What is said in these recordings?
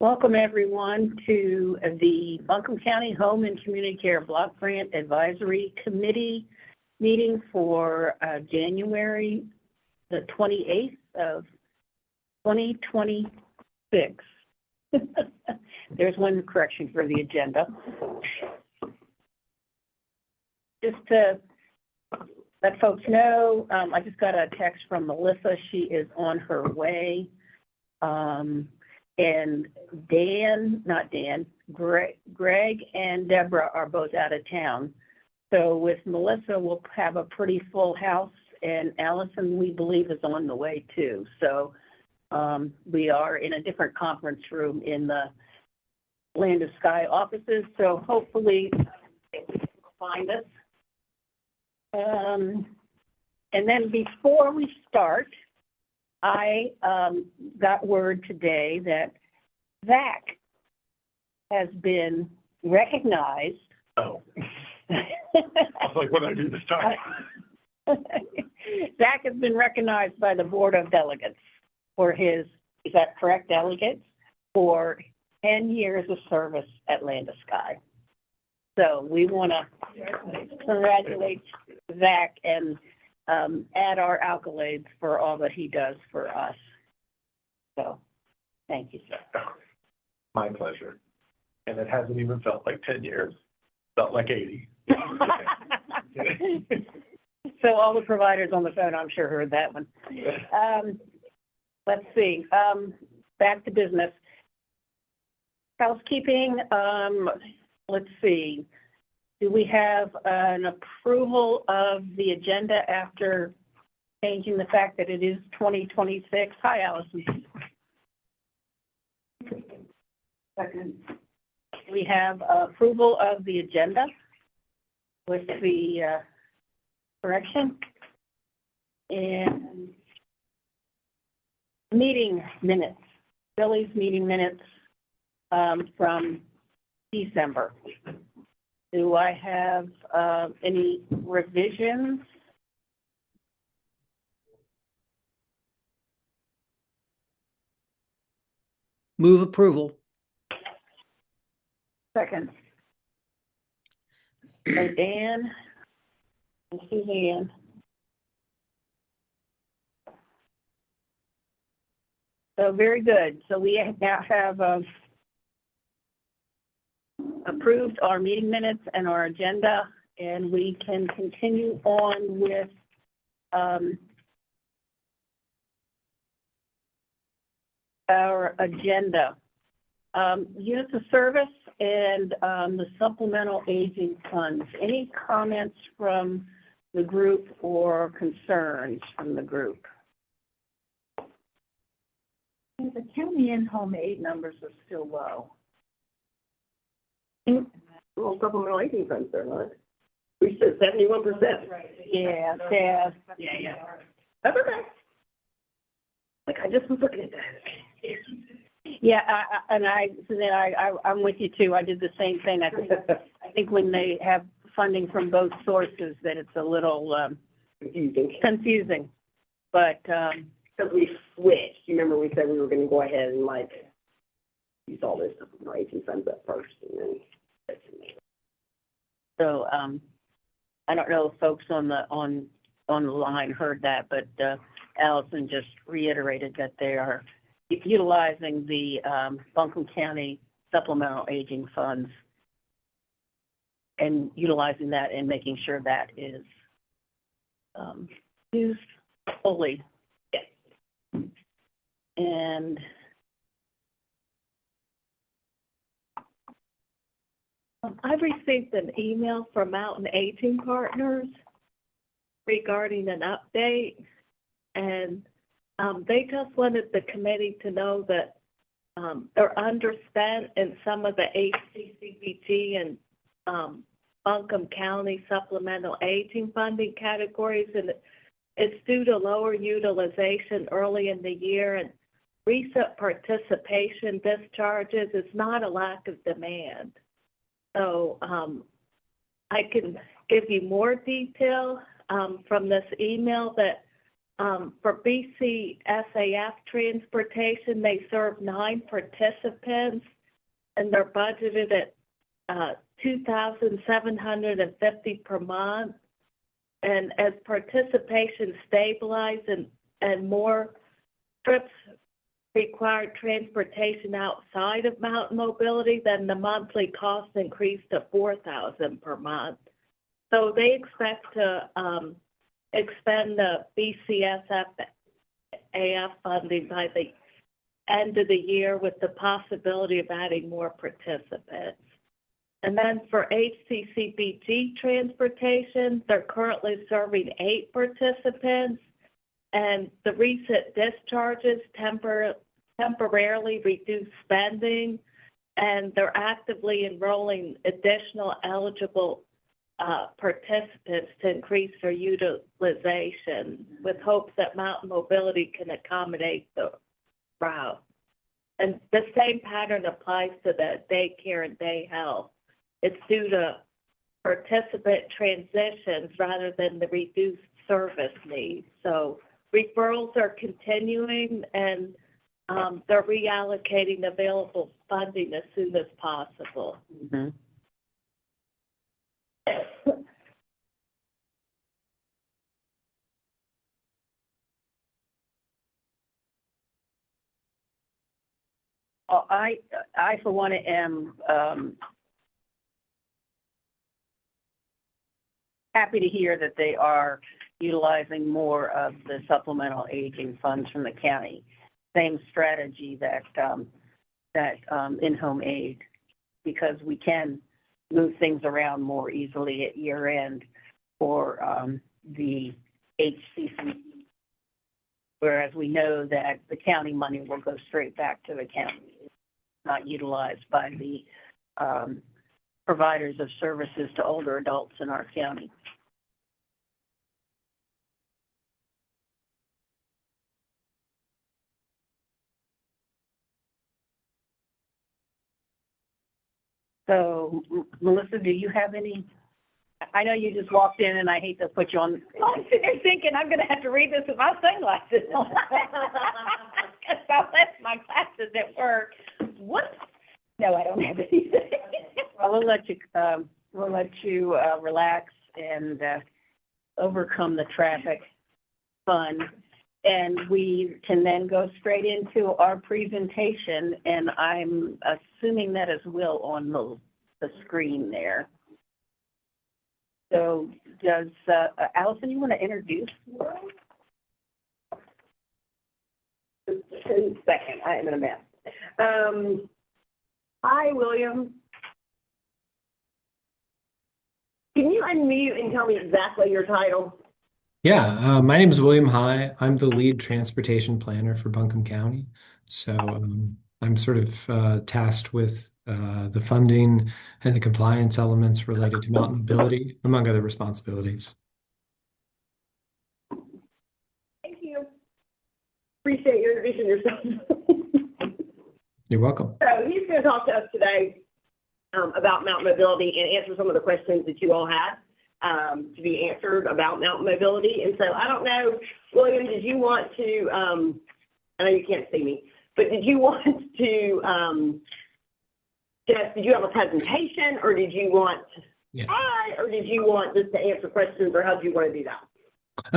Welcome everyone to the Buncombe County Home and Community Care Block Grant Advisory Committee meeting for January the 28th of 2026. There's one correction for the agenda. Just to let folks know, I just got a text from Melissa. She is on her way. And Greg and Deborah are both out of town. So with Melissa, we'll have a pretty full house, and Allison, we believe, is on the way too. So we are in a different conference room in the Land of Sky offices. So hopefully they will find us. And then before we start, I got word today that Zach has been recognized. Oh. I was like, what did I do this time? Zach has been recognized by the Board of Delegates for his, is that correct, delegates? For 10 years of service at Land of Sky. So we want to congratulate Zach and add our accolades for all that he does for us. So, thank you, sir. My pleasure. And it hasn't even felt like 10 years. Felt like 80. So all the providers on the phone, I'm sure, heard that one. Let's see. Back to business. Housekeeping. Let's see. Do we have an approval of the agenda after changing the fact that it is 2026? Hi, Allison. Second. We have approval of the agenda with the correction and meeting minutes, Billy's meeting minutes from December. Do I have any revisions? Move approval. Second. So Dan and Suzanne. So very good. So we now have approved our meeting minutes and our agenda, and we can continue on with our agenda. Units of service and the supplemental aging funds. Any comments from the group or concerns from the group? The county in-home aid numbers are still low. Well, supplemental aging funds are not. We said 71%. Yeah. That's okay. Like, I just was looking at that. Yeah, I'm with you too. I did the same thing. I think when they have funding from both sources, that it's a little confusing. But because we switched. You remember we said we were going to go ahead and like use all this supplemental aging funds up first, and then. So I don't know if folks on the line heard that, but Allison just reiterated that they are utilizing the Buncombe County Supplemental Aging Funds and utilizing that and making sure that is used fully. Yes. And I've received an email from Mountain Aging Partners regarding an update, and they just wanted the committee to know that they're underspent in some of the HCCBG and Buncombe County supplemental aging funding categories, and it's due to lower utilization early in the year and recent participation discharges. It's not a lack of demand. So I can give you more detail from this email that for BC SAF transportation, they serve 9 participants, and they're budgeted at $2,750 per month. And as participation stabilizes and more trips require transportation outside of Mountain Mobility, then the monthly cost increased to $4,000 per month. So they expect to expend the BCSF-AF funding by the end of the year with the possibility of adding more participants. And then for HCCBG transportation, they're currently serving 8 participants, and the recent discharges temporarily reduced spending, and they're actively enrolling additional eligible participants to increase their utilization with hopes that Mountain Mobility can accommodate the route. And the same pattern applies to the daycare and day health. It's due to participant transitions rather than the reduced service needs. So referrals are continuing, and they're reallocating available funding as soon as possible. Mhm. Well, I for one am happy to hear that they are utilizing more of the supplemental aging funds from the county. Same strategy that in-home aid, because we can move things around more easily at year end for the HCC. Whereas we know that the county money will go straight back to the county, not utilized by the providers of services to older adults in our county. So, Melissa, do you have any? I know you just walked in, and I hate to put you on. I'm sitting there thinking I'm going to have to read this with my sunglasses on. Because I left my glasses at work. What? No, I don't have anything. Well, we'll let you relax and overcome the traffic fun, and we can then go straight into our presentation. And I'm assuming that is Will on the screen there. So does, Allison, you want to introduce Will? 10 seconds, I am in a mess. Hi, William. Can you unmute and tell me exactly your title? Yeah, my name is William High. I'm the lead transportation planner for Buncombe County. So I'm sort of tasked with the funding and the compliance elements related to mountain mobility, among other responsibilities. Thank you. Appreciate you introducing yourself. You're welcome. So he's going to talk to us today about mountain mobility and answer some of the questions that you all had to be answered about mountain mobility. And so I don't know, William, did you want to, I know you can't see me, but did you want to, did you have a presentation, or did you want, or did you want just to answer questions, or how did you want to do that?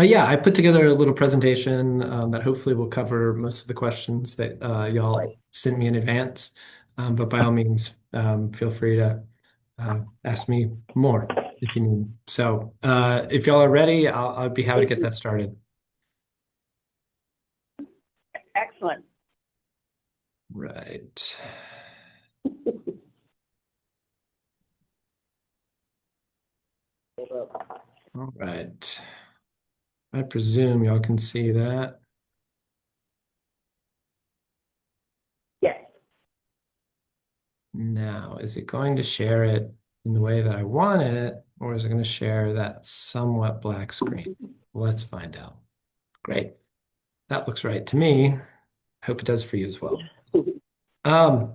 Yeah, I put together a little presentation that hopefully will cover most of the questions that y'all sent me in advance. But by all means, feel free to ask me more if you need. So if y'all are ready, I'll be happy to get that started. Excellent. Right. All right. I presume y'all can see that. Yes. Now, is it going to share it in the way that I want it, or is it going to share that somewhat black screen? Let's find out. Great. That looks right to me. I hope it does for you as well.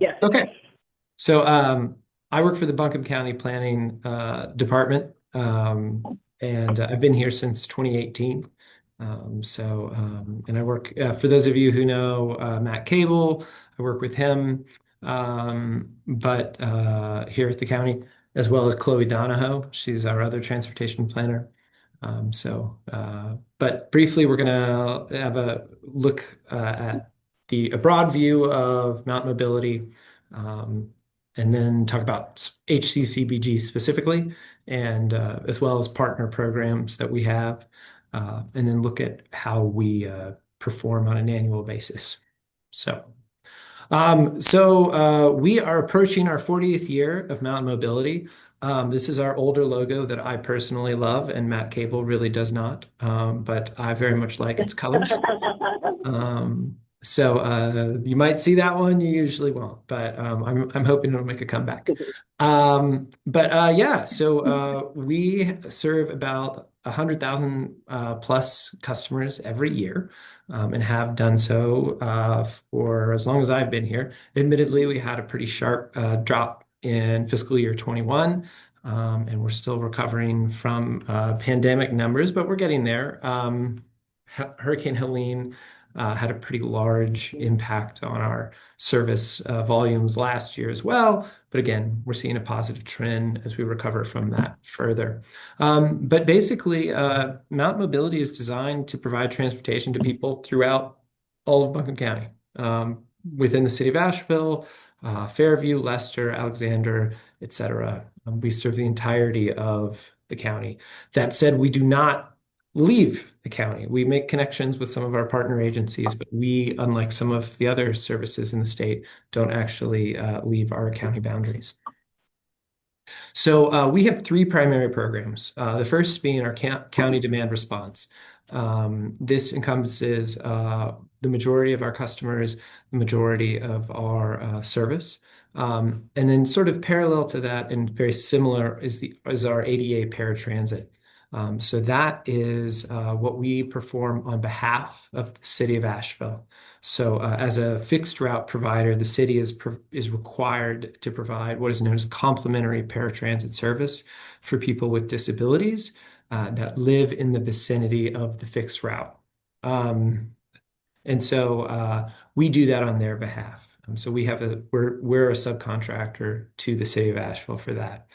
Yes. Okay. So I work for the Buncombe County Planning Department, and I've been here since 2018. And I work, for those of you who know Matt Cable, I work with him, but here at the county, as well as Chloe Donahoe. She's our other transportation planner. But briefly, we're going to have a look at a broad view of mountain mobility, and then talk about HCCBG specifically, and as well as partner programs that we have, and then look at how we perform on an annual basis. We are approaching our 40th year of mountain mobility. This is our older logo that I personally love, and Matt Cable really does not, but I very much like its colors. You might see that one, you usually won't, but I'm hoping it'll make a comeback. We serve about 100,000 plus customers every year, and have done so for as long as I've been here. Admittedly, we had a pretty sharp drop in fiscal year 21, and we're still recovering from pandemic numbers, but we're getting there. Hurricane Helene had a pretty large impact on our service volumes last year as well. But again, we're seeing a positive trend as we recover from that further. But basically, mountain mobility is designed to provide transportation to people throughout all of Buncombe County, within the city of Asheville, Fairview, Leicester, Alexander, etc. We serve the entirety of the county. That said, we do not leave the county. We make connections with some of our partner agencies, but we, unlike some of the other services in the state, don't actually leave our county boundaries. So we have three primary programs. The first being our county demand response. This encompasses the majority of our customers, the majority of our service. And then sort of parallel to that and very similar is our ADA paratransit. So that is what we perform on behalf of the city of Asheville. So as a fixed route provider, the city is required to provide what is known as complimentary paratransit service for people with disabilities that live in the vicinity of the fixed route. We do that on their behalf. So we're a subcontractor to the city of Asheville for that.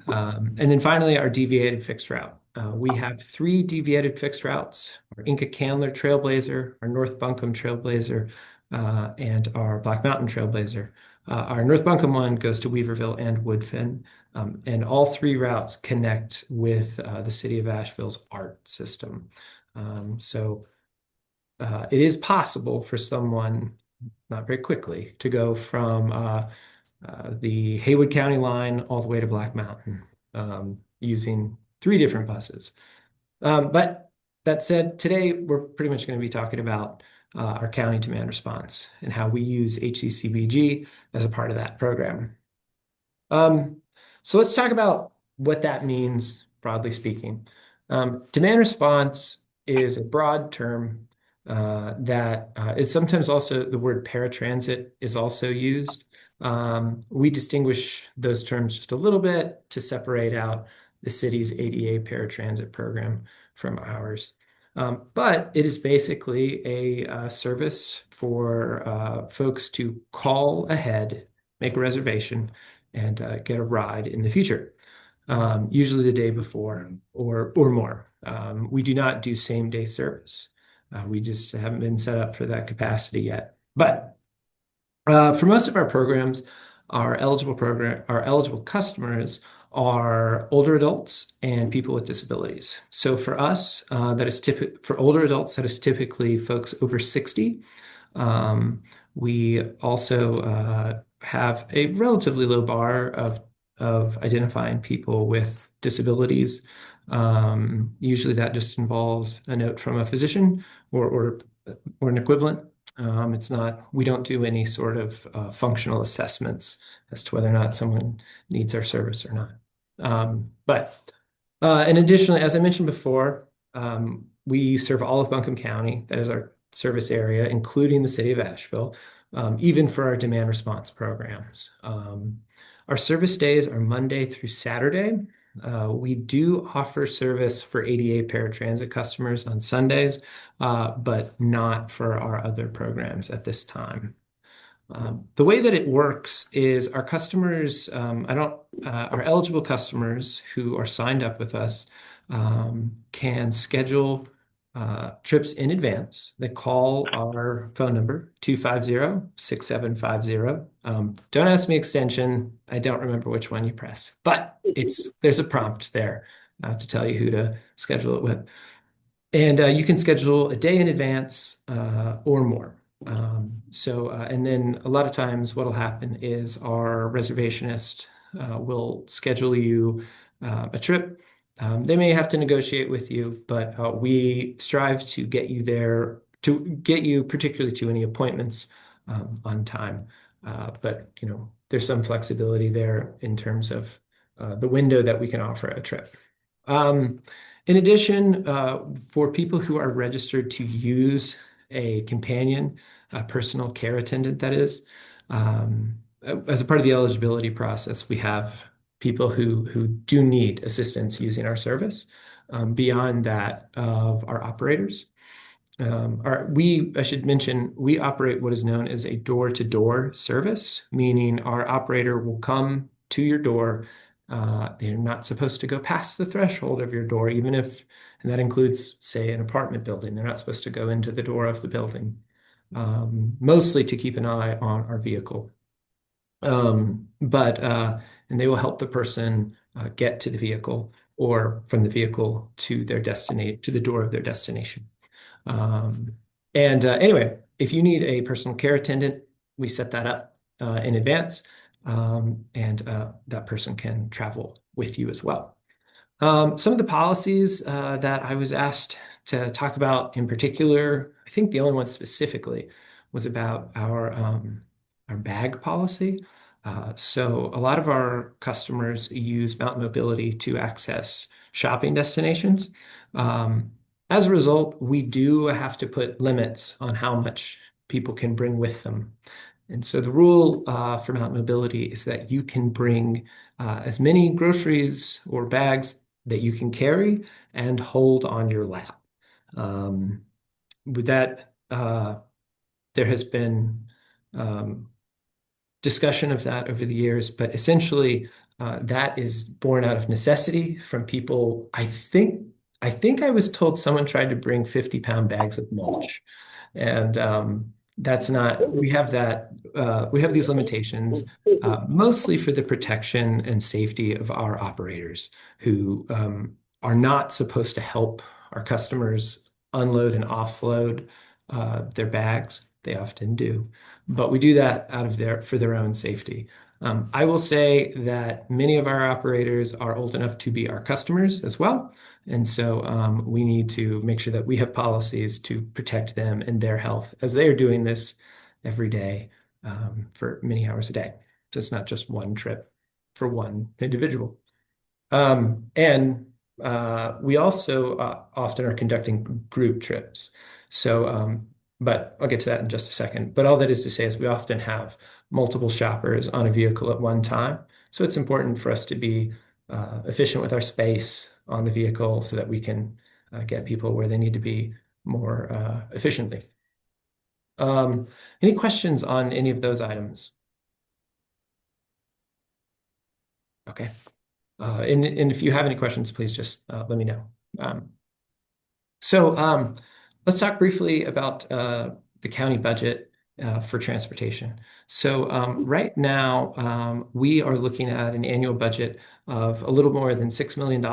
And then finally, our deviated fixed route. We have 3 deviated fixed routes: our Inca Candler Trailblazer, our North Buncombe Trailblazer, and our Black Mountain Trailblazer. Our North Buncombe one goes to Weaverville and Woodfin, and all 3 routes connect with the city of Asheville's ART system. It is possible for someone, not very quickly, to go from the Haywood County line all the way to Black Mountain using 3 different buses. But that said, today we're pretty much going to be talking about our county demand response and how we use HCCBG as a part of that program. So let's talk about what that means, broadly speaking. Demand response is a broad term that is sometimes also the word paratransit is also used. We distinguish those terms just a little bit to separate out the city's ADA paratransit program from ours. But it is basically a service for folks to call ahead, make a reservation, and get a ride in the future, usually the day before or more. We do not do same-day service. We just haven't been set up for that capacity yet. But for most of our programs, our eligible customers are older adults and people with disabilities. So for us, for older adults, that is typically folks over 60. We also have a relatively low bar of identifying people with disabilities. Usually that just involves a note from a physician or an equivalent. We don't do any sort of functional assessments as to whether or not someone needs our service or not. And additionally, as I mentioned before, we serve all of Buncombe County. That is our service area, including the city of Asheville, even for our demand response programs. Our service days are Monday through Saturday. We do offer service for ADA paratransit customers on Sundays, but not for our other programs at this time. The way that it works is our customers, our eligible customers who are signed up with us can schedule trips in advance. They call our phone number, 250-6750. Don't ask me extension. I don't remember which one you press, but there's a prompt there to tell you who to schedule it with. And you can schedule a day in advance or more. And then a lot of times what'll happen is our reservationist will schedule you a trip. They may have to negotiate with you, but we strive to get you there, to get you particularly to any appointments on time. But there's some flexibility there in terms of the window that we can offer a trip. In addition, for people who are registered to use a companion, a personal care attendant, that is, as a part of the eligibility process, we have people who do need assistance using our service beyond that of our operators. I should mention, we operate what is known as a door-to-door service, meaning our operator will come to your door. They're not supposed to go past the threshold of your door, and that includes, say, an apartment building. They're not supposed to go into the door of the building, mostly to keep an eye on our vehicle. And they will help the person get to the vehicle or from the vehicle to the door of their destination. Anyway, if you need a personal care attendant, we set that up in advance. That person can travel with you as well. Some of the policies that I was asked to talk about in particular, I think the only one specifically was about our bag policy. So a lot of our customers use Mountain Mobility to access shopping destinations. As a result, we do have to put limits on how much people can bring with them. And so the rule for Mountain Mobility is that you can bring as many groceries or bags that you can carry and hold on your lap. With that, there has been discussion of that over the years, but essentially that is born out of necessity from people. I think I was told someone tried to bring 50-pound bags of mulch, and that's not, we have these limitations, mostly for the protection and safety of our operators who are not supposed to help our customers unload and offload their bags. They often do, but we do that for their own safety. I will say that many of our operators are old enough to be our customers as well. And so we need to make sure that we have policies to protect them and their health as they are doing this every day for many hours a day. So it's not just one trip for one individual. We also often are conducting group trips. So, but I'll get to that in just a second. But all that is to say is we often have multiple shoppers on a vehicle at one time. So it's important for us to be efficient with our space on the vehicle so that we can get people where they need to be more efficiently. Any questions on any of those items? Okay. And if you have any questions, please just let me know. Let's talk briefly about the county budget for transportation. So right now, we are looking at an annual budget of a little more than $6 million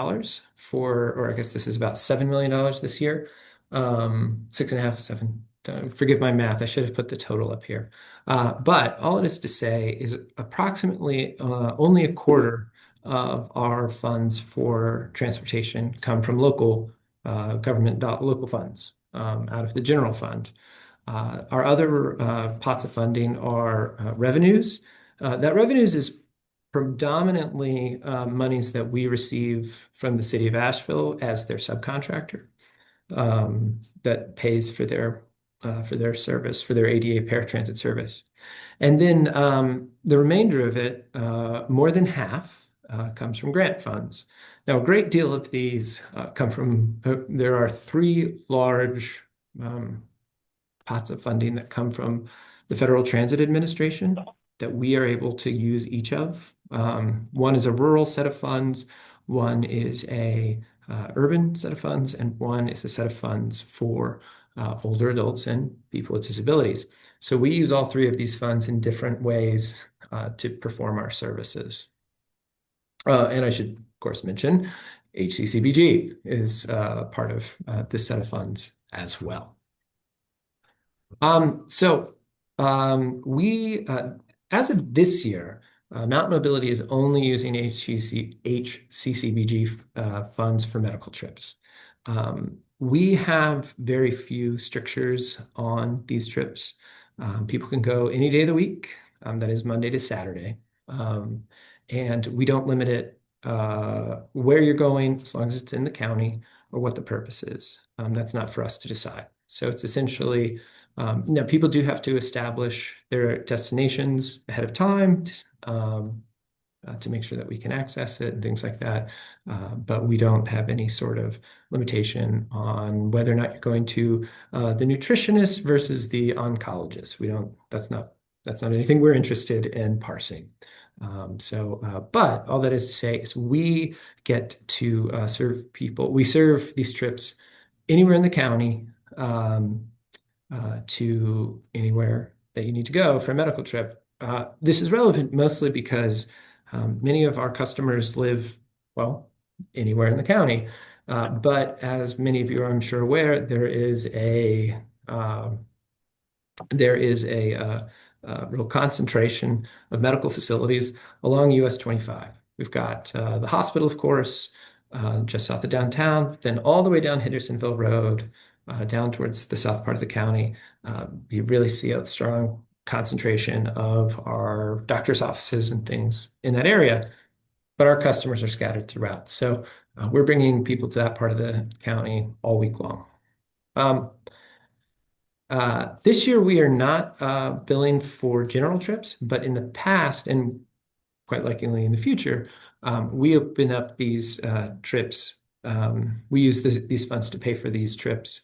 or I guess this is about $7 million this year. 6.5, 7. Forgive my math. I should have put the total up here. But all it is to say is approximately only a quarter of our funds for transportation come from local government local funds out of the general fund. Our other pots of funding are revenues. That revenues is predominantly monies that we receive from the city of Asheville as their subcontractor that pays for their service, for their ADA paratransit service. And then the remainder of it, more than half, comes from grant funds. Now, a great deal of these come from, there are three large pots of funding that come from the Federal Transit Administration that we are able to use each of. One is a rural set of funds, one is a urban set of funds, and one is a set of funds for older adults and people with disabilities. So we use all three of these funds in different ways to perform our services. And I should, of course, mention HCCBG is part of this set of funds as well. We, as of this year, Mountain Mobility is only using HCCBG funds for medical trips. We have very few strictures on these trips. People can go any day of the week, that is Monday to Saturday. And we don't limit it where you're going, as long as it's in the county, or what the purpose is. That's not for us to decide. So it's essentially, now people do have to establish their destinations ahead of time to make sure that we can access it and things like that. But we don't have any sort of limitation on whether or not you're going to the nutritionist versus the oncologist. That's not anything we're interested in parsing. But all that is to say is we get to serve people. We serve these trips anywhere in the county to anywhere that you need to go for a medical trip. This is relevant mostly because many of our customers live, well, anywhere in the county. But as many of you are, I'm sure, aware, there is a real concentration of medical facilities along US 25. We've got the hospital, of course, just south of downtown, then all the way down Hendersonville Road, down towards the south part of the county. You really see a strong concentration of our doctor's offices and things in that area, but our customers are scattered throughout. So we're bringing people to that part of the county all week long. This year, we are not billing for general trips, but in the past, and quite likely in the future, we open up these trips. We use these funds to pay for these trips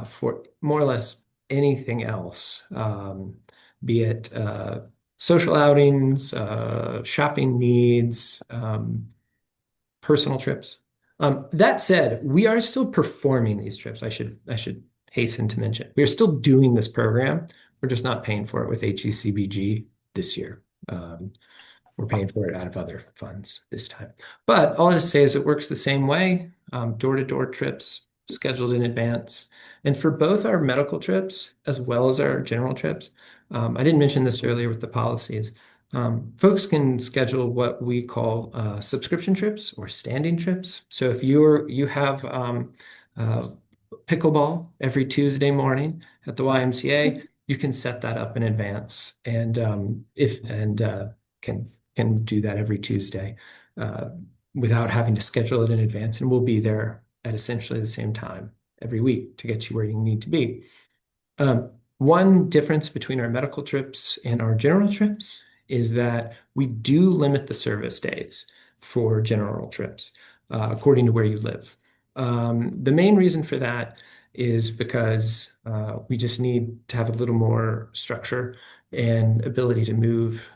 for more or less anything else, be it social outings, shopping needs, personal trips. That said, we are still performing these trips. I should hasten to mention. We are still doing this program. We're just not paying for it with HCCBG this year. We're paying for it out of other funds this time. But all I have to say is it works the same way, door-to-door trips scheduled in advance. And for both our medical trips as well as our general trips, I didn't mention this earlier with the policies. Folks can schedule what we call subscription trips or standing trips. So if you have pickleball every Tuesday morning at the YMCA, you can set that up in advance and can do that every Tuesday without having to schedule it in advance, and we'll be there at essentially the same time every week to get you where you need to be. One difference between our medical trips and our general trips is that we do limit the service days for general trips according to where you live. The main reason for that is because we just need to have a little more structure and ability to move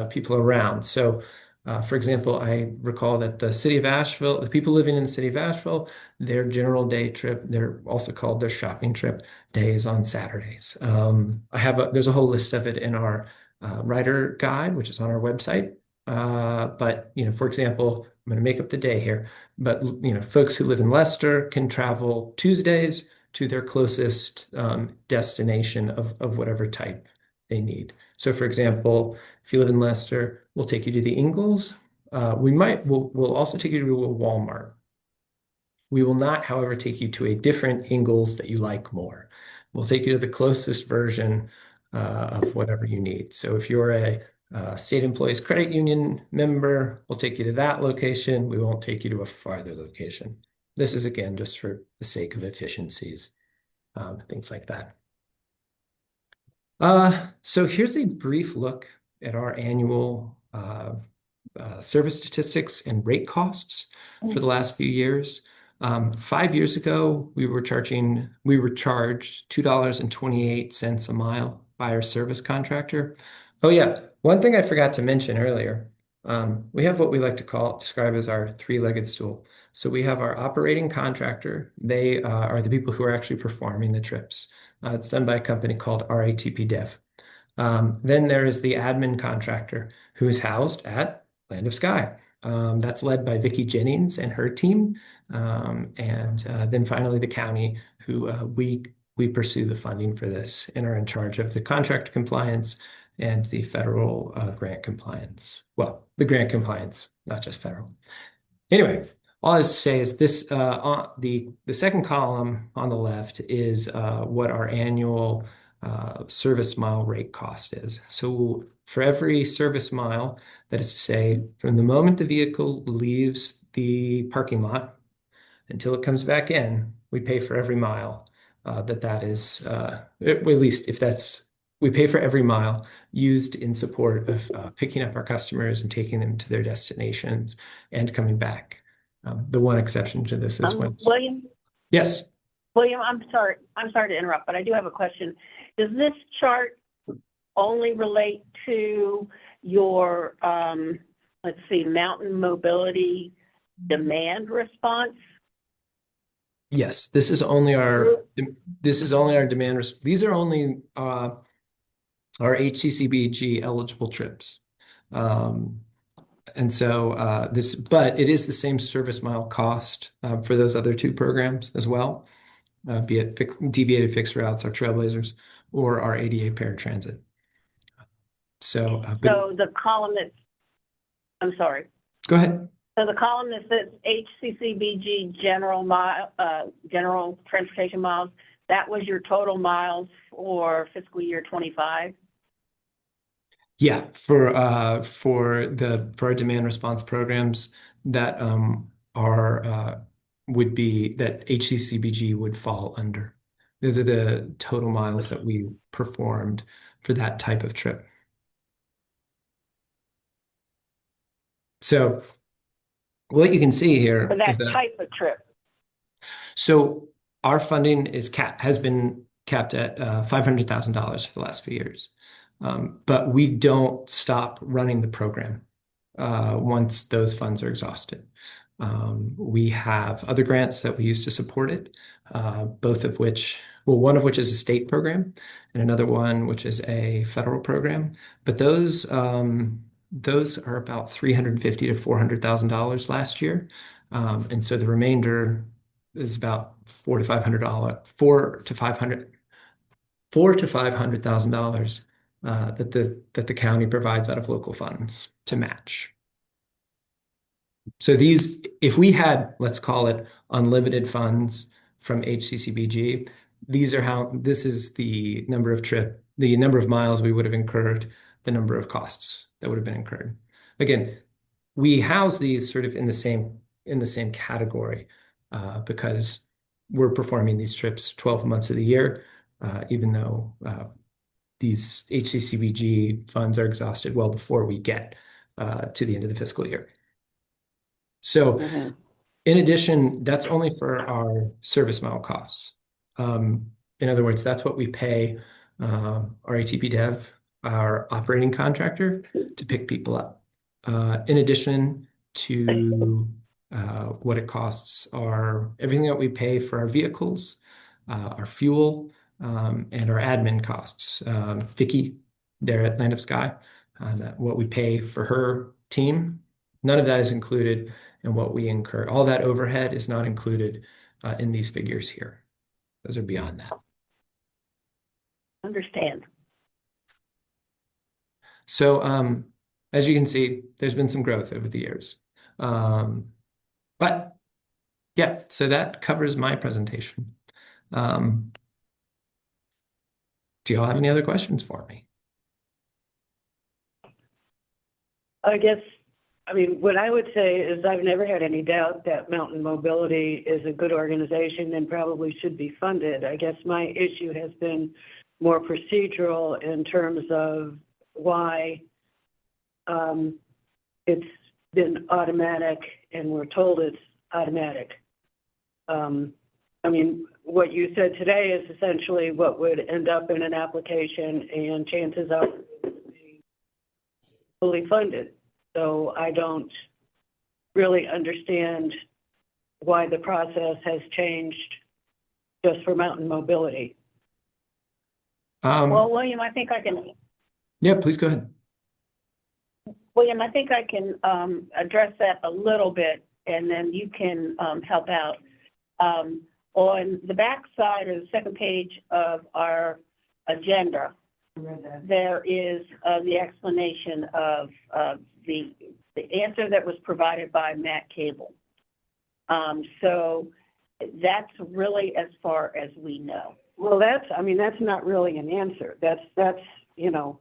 people around. So, for example, I recall that the city of Asheville, the people living in the city of Asheville, their general day trip, they're also called their shopping trip day, is on Saturdays. There's a whole list of it in our rider guide, which is on our website. But, for example, I'm going to make up the day here, but, folks who live in Leicester can travel Tuesdays to their closest destination of whatever type they need. So, for example, if you live in Leicester, we'll take you to the Ingalls. We'll also take you to a Walmart. We will not, however, take you to a different Ingalls that you like more. We'll take you to the closest version of whatever you need. So if you're a State Employees Credit Union member, we'll take you to that location. We won't take you to a farther location. This is, again, just for the sake of efficiencies, things like that. So here's a brief look at our annual service statistics and rate costs for the last few years. 5 years ago, we were charged $2.28 a mile by our service contractor. Oh yeah, one thing I forgot to mention earlier. We have what we like to describe as our three-legged stool. So we have our operating contractor. They are the people who are actually performing the trips. It's done by a company called RATP Dev. Then there is the admin contractor who is housed at Land of Sky. That's led by Vicki Jennings and her team. And then finally the county, who we pursue the funding for this and are in charge of the contract compliance and the federal grant compliance. Well, the grant compliance, not just federal. Anyway, all I was to say is this: on the second column on the left is what our annual service mile rate cost is. So for every service mile, that is to say, from the moment the vehicle leaves the parking lot until it comes back in, we pay for every mile that is, at least if that's, we pay for every mile used in support of picking up our customers and taking them to their destinations and coming back. The one exception to this is when. William, Yes. William, I'm sorry to interrupt, but I do have a question. Does this chart only relate to your, let's see, mountain mobility demand response? Yes, this is only our demand. These are only our HCCBG eligible trips. And so but it is the same service mile cost for those other two programs as well, be it deviated fixed routes, our Trailblazers, or our ADA paratransit. So, So the column I'm sorry. Go ahead. So the column that says HCCBG general transportation miles, that was your total miles for fiscal year 25? Yeah, for our demand response programs that would be that HCCBG would fall under. Those are the total miles that we performed for that type of trip. So what you can see here For that is that type of trip. so our funding has been capped at $500,000 for the last few years. But we don't stop running the program once those funds are exhausted. We have other grants that we use to support it, both of which, well, one of which is a state program and another one which is a federal program. But those are about $350,000 to $400,000 last year. And so the remainder is about $400,000 to $500,000 that the county provides out of local funds to match. So these, if we had, let's call it unlimited funds from HCCBG, this is the number of miles we would have incurred, the number of costs that would have been incurred. Again, we house these sort of in the same category because we're performing these trips 12 months of the year, even though these HCCBG funds are exhausted well before we get to the end of the fiscal year. So in addition, that's only for our service mile costs. In other words, that's what we pay RATP Dev, our operating contractor, to pick people up. In addition to what it costs are everything that we pay for our vehicles, our fuel, and our admin costs. Vicki, there at Land of Sky, what we pay for her team, none of that is included in what we incur. All that overhead is not included in these figures here. Those are beyond that. Understand. So as you can see, there's been some growth over the years. But yeah, so that covers my presentation. Do y'all have any other questions for me? I guess, I mean, what I would say is I've never had any doubt that Mountain Mobility is a good organization and probably should be funded. I guess my issue has been more procedural in terms of why it's been automatic and we're told it's automatic. I mean, what you said today is essentially what would end up in an application, and chances are it would be fully funded. So I don't really understand why the process has changed just for mountain mobility. Well, William, I think I can, Yeah, please go ahead. William, I think I can address that a little bit, and then you can help out. On the back side or the second page of our agenda, there is the explanation of the answer that was provided by Matt Cable. So that's really as far as we know. Well, that's not really an answer. That's, you know,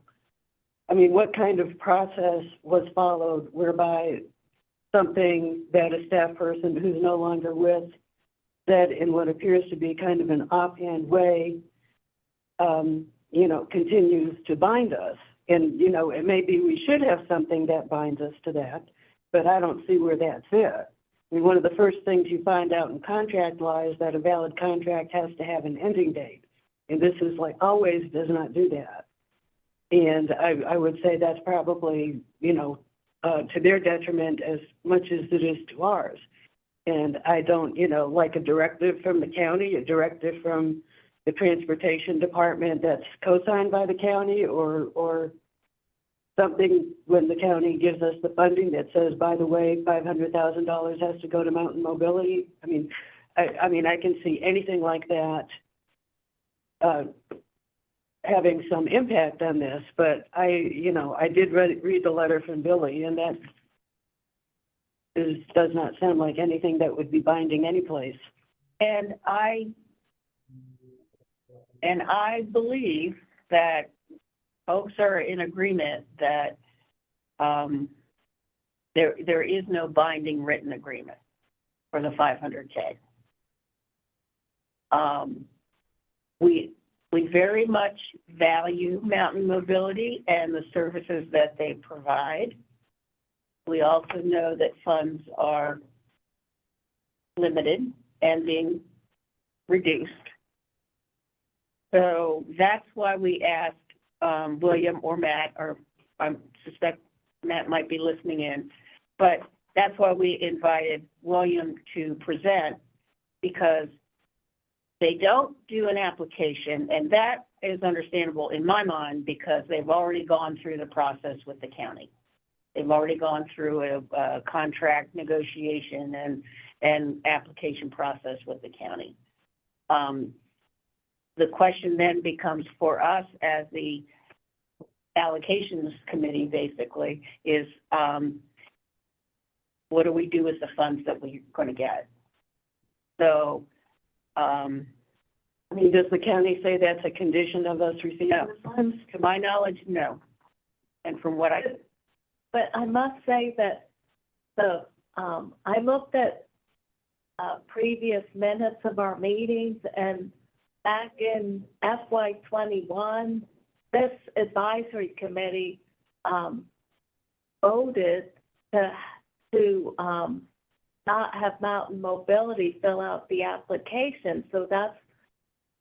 I mean, what kind of process was followed whereby something that a staff person who's no longer with said in what appears to be kind of an offhand way, you know, continues to bind us. And, you know, it may be we should have something that binds us to that, but I don't see where that's it. I mean, one of the first things you find out in contract law is that a valid contract has to have an ending date. And this is like always does not do that. And I would say that's probably, you know, to their detriment as much as it is to ours. And I don't, you know, like a directive from the county, a directive from the transportation department that's co-signed by the county, or something when the county gives us the funding that says, by the way, $500,000 has to go to mountain mobility. I mean, I can see anything like that having some impact on this, but I did read the letter from Billy, and that does not sound like anything that would be binding any place. And I believe that folks are in agreement that there is no binding written agreement for the 500K. We very much value mountain mobility and the services that they provide. We also know that funds are limited and being reduced. So that's why we asked William or Matt, or I suspect Matt might be listening in, but that's why we invited William to present, because they don't do an application, and that is understandable in my mind because they've already gone through the process with the county. They've already gone through a contract negotiation and application process with the county. The question then becomes for us as the allocations committee, basically, is what do we do with the funds that we're going to get? So, I mean, does the county say that's a condition of us receiving the funds? to my knowledge, no. And from what But I must say that I looked at previous minutes of our meetings, and back in FY21, this advisory committee voted to not have Mountain Mobility fill out the application. So that's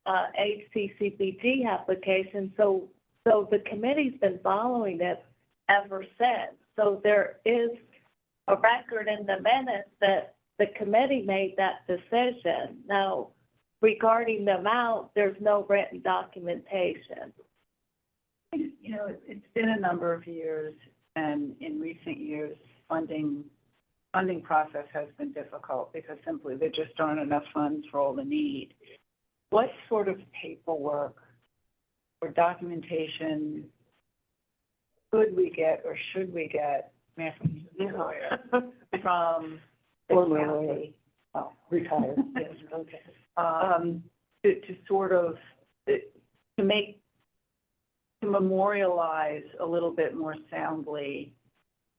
HCCBG application. So the committee's been following it ever since. So there is a record in the minutes that the committee made that decision. Now, regarding the amount, there's no written documentation. You know, it's been a number of years, and in recent years, funding process has been difficult because simply there just aren't enough funds for all the need. What sort of paperwork or documentation could we get or should we get from the county? Oh, retired. Yes, okay. To sort of to memorialize a little bit more soundly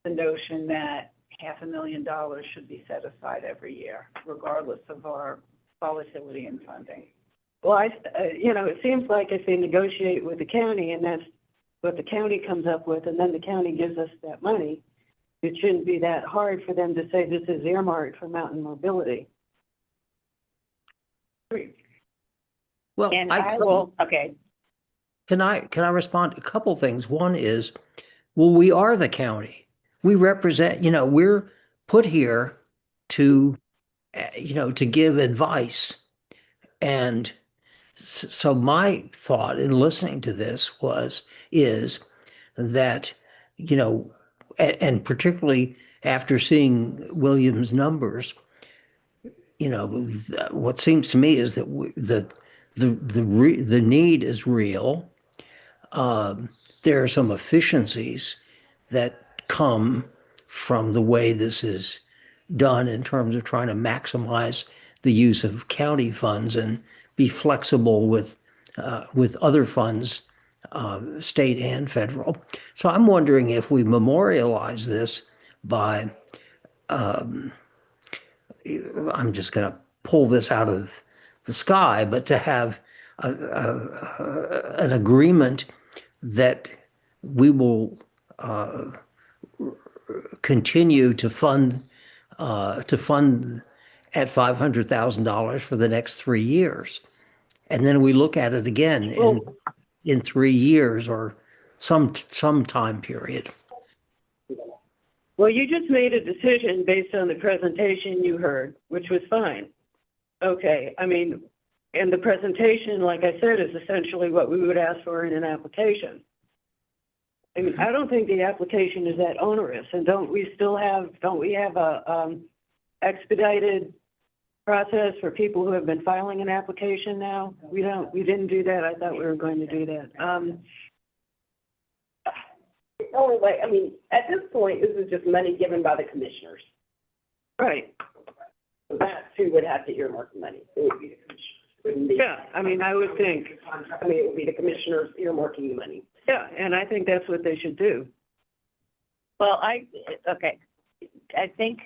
the notion that $500,000 should be set aside every year, regardless of our volatility in funding. Well, it seems like if they negotiate with the county and that's what the county comes up with, and then the county gives us that money, it shouldn't be that hard for them to say this is earmarked for mountain mobility. Well, And I will, okay, can I respond? A couple things. One is, well, we are the county. We represent, we're put here to, to give advice. And so my thought in listening to this is that, and particularly after seeing William's numbers, what seems to me is that the need is real. There are some efficiencies that come from the way this is done in terms of trying to maximize the use of county funds and be flexible with other funds, state and federal. So I'm wondering if we memorialize this by, I'm just going to pull this out of the sky, but to have an agreement that we will continue to fund at $500,000 for the next 3 years, and then we look at it again in 3 years or some time period. Well, you just made a decision based on the presentation you heard, which was fine. Okay, I mean, and the presentation, like I said, is essentially what we would ask for in an application. I mean, I don't think the application is that onerous, and don't we have a expedited process for people who have been filing an application now? We didn't do that. I thought we were going to do that. It's only like, I mean, at this point, this is just money given by the commissioners. Right. So that's who would have to earmark the money. It would be the commissioners. It wouldn't be, Yeah, I mean, I would think. I mean, it would be the commissioners earmarking the money. Yeah, and I think that's what they should do. well, I think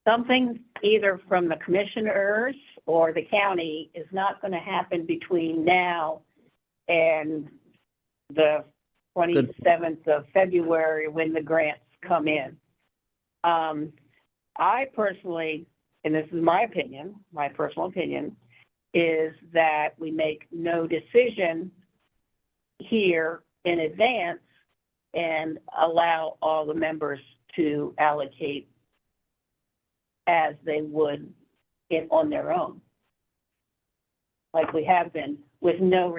something either from the commissioners or the county is not going to happen between now and the 27th of February when the grants come in. I personally, and this is my opinion, my personal opinion, is that we make no decision here in advance and allow all the members to allocate as they would on their own, like we have been, with no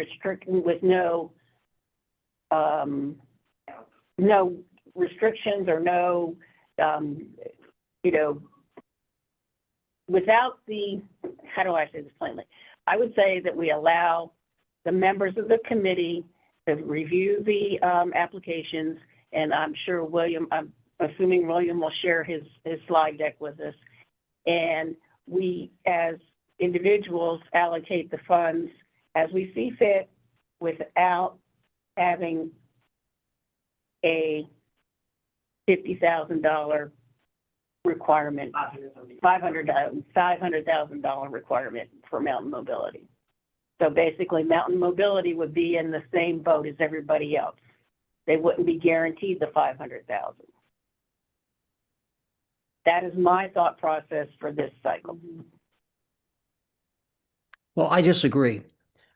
no restrictions or no, without the, how do I say this plainly? I would say that we allow the members of the committee to review the applications, and I'm assuming William will share his slide deck with us. And we, as individuals, allocate the funds as we see fit without having a $50,000 requirement, $500,000 requirement for mountain mobility. So basically, mountain mobility would be in the same boat as everybody else. They wouldn't be guaranteed the $500,000. That is my thought process for this cycle. Well, I disagree.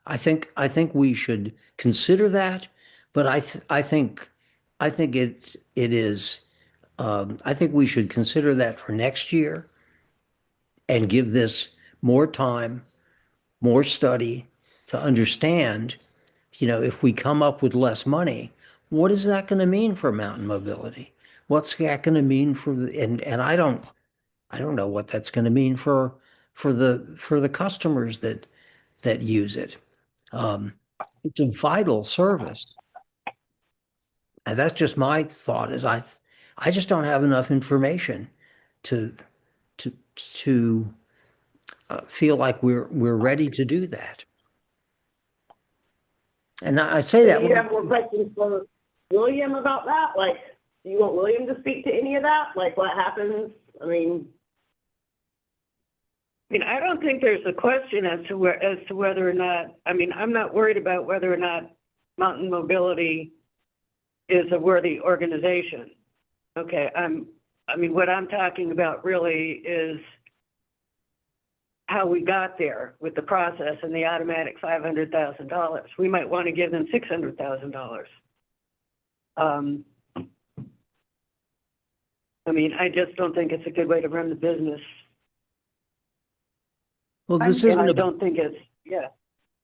I think we should consider that, but I think it is. I think we should consider that for next year and give this more time, more study to understand, if we come up with less money, what is that going to mean for mountain mobility? What's that going to mean and I don't know what that's going to mean for the customers that use it. It's a vital service. And that's just my thought, is I just don't have enough information to feel like we're ready to do that. And I say that. Do you have more questions for William about that? Like, do you want William to speak to any of that? Like, what happens? I mean, I don't think there's a question as to whether or not. I'm not worried about whether or not mountain mobility is a worthy organization. Okay, I mean, what I'm talking about really is how we got there with the process and the automatic $500,000. We might want to give them $600,000. I mean, I just don't think it's a good way to run the business. Well, this And isn't I a, don't think it's, yeah.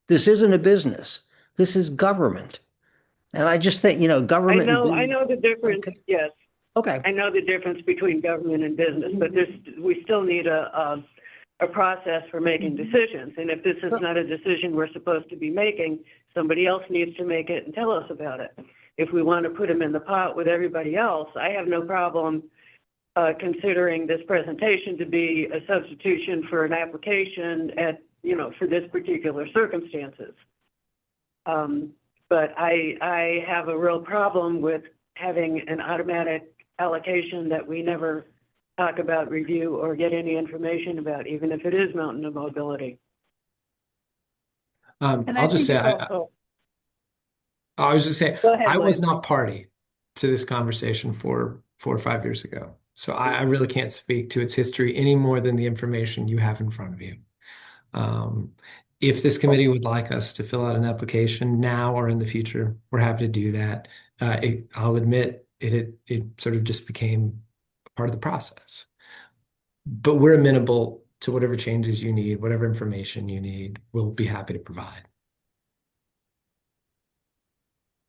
this isn't a business. This is government. And I just think, government. I know the difference, Okay. yes. Okay. I know the difference between government and business, but we still need a process for making decisions. And if this is not a decision we're supposed to be making, somebody else needs to make it and tell us about it. If we want to put them in the pot with everybody else, I have no problem considering this presentation to be a substitution for an application for this particular circumstances. But I have a real problem with having an automatic allocation that we never talk about, review, or get any information about, even if it is Mountain Mobility. And I'll just say, think it's also- I was just saying, Go ahead, I was Mike. not party to this conversation 4 or 5 years ago. So I really can't speak to its history any more than the information you have in front of you. If this committee would like us to fill out an application now or in the future, we're happy to do that. I'll admit it sort of just became part of the process. But we're amenable to whatever changes you need, whatever information you need, we'll be happy to provide.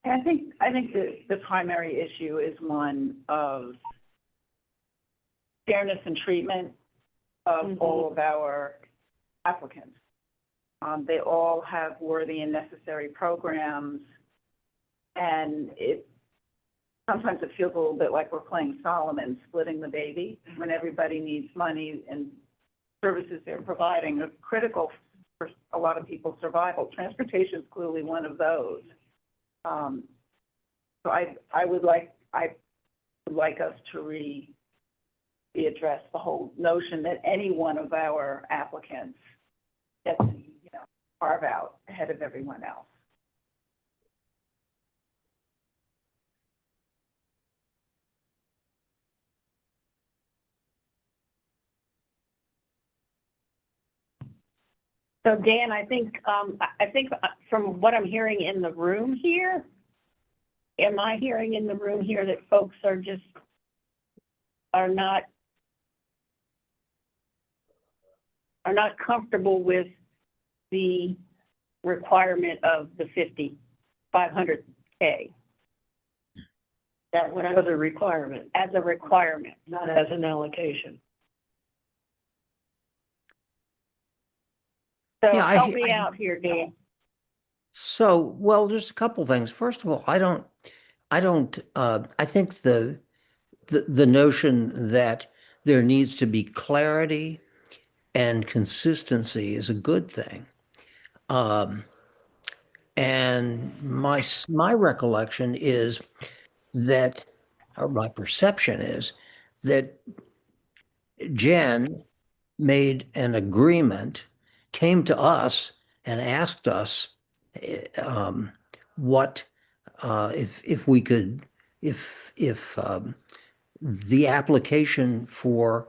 And I think the primary issue is one of fairness and treatment of all of our applicants. They all have worthy and necessary programs, and sometimes it feels a little bit like we're playing Solomon, splitting the baby, when everybody needs money and services they're providing are critical for a lot of people's survival. Transportation is clearly one of those. So I would like us to readdress the whole notion that any one of our applicants gets carve out ahead of everyone else. So Dan, I think from what I'm hearing in the room here, am I hearing in the room here that folks are not comfortable with the requirement of the 500K? That what As a requirement, as a requirement. not as an allocation. So Yeah, help me out here, Dan. So, well, there's a couple things. First of all, I think the notion that there needs to be clarity and consistency is a good thing. And my recollection is that, or my perception is that Jen made an agreement, came to us and asked us what if we could, if the application for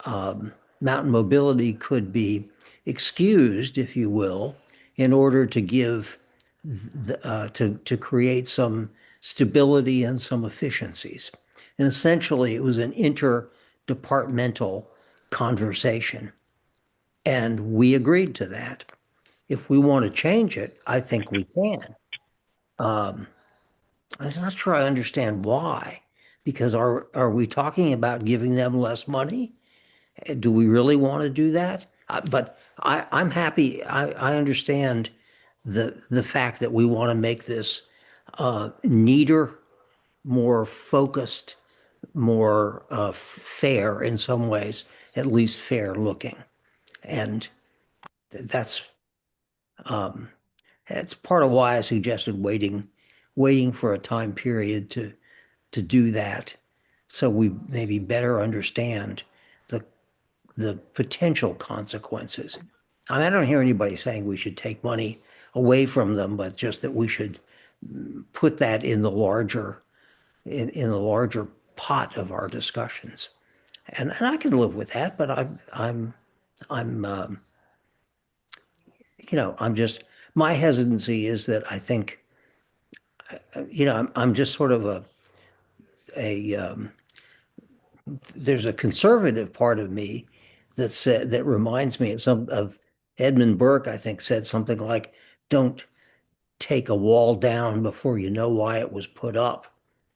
Mountain Mobility could be excused, if you will, in order to give to create some stability and some efficiencies. And essentially, it was an interdepartmental conversation, and we agreed to that. If we want to change it, I think we can. I'm not sure I understand why, because are we talking about giving them less money? Do we really want to do that? But I'm happy. I understand the fact that we want to make this neater, more focused, more fair in some ways, at least fair looking, and that's part of why I suggested waiting for a time period to do that, so we maybe better understand the potential consequences. I mean, I don't hear anybody saying we should take money away from them, but just that we should put that in the larger in the larger pot of our discussions. And I can live with that, but I'm I'm just, my hesitancy is that I think, I'm just sort of a there's a conservative part of me that reminds me of Edmund Burke, I think, said something like, don't take a wall down before you know why it was put up.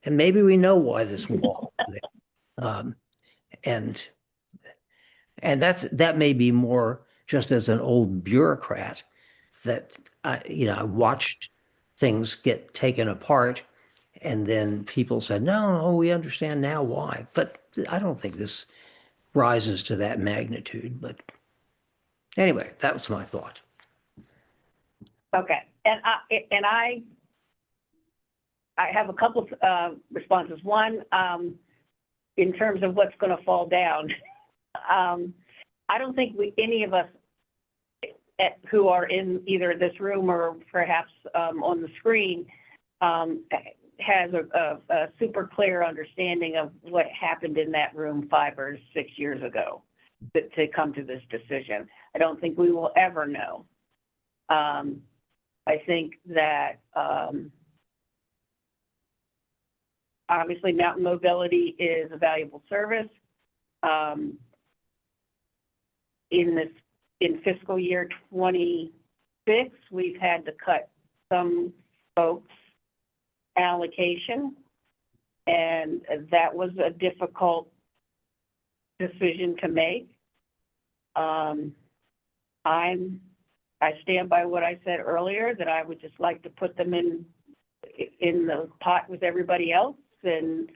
And maybe we know why this wall is there. And that may be more just as an old bureaucrat that I watched things get taken apart, and then people said, no, we understand now why. But I don't think this rises to that magnitude. But anyway, that was my thought. Okay, and I have a couple of responses. One, in terms of what's going to fall down, I don't think any of us who are in either this room or perhaps on the screen has a super clear understanding of what happened in that room 5 or 6 years ago to come to this decision. I don't think we will ever know. I think that obviously mountain mobility is a valuable service. In fiscal year 26, we've had to cut some folks' allocation, and that was a difficult decision to make. I stand by what I said earlier, that I would just like to put them in the pot with everybody else and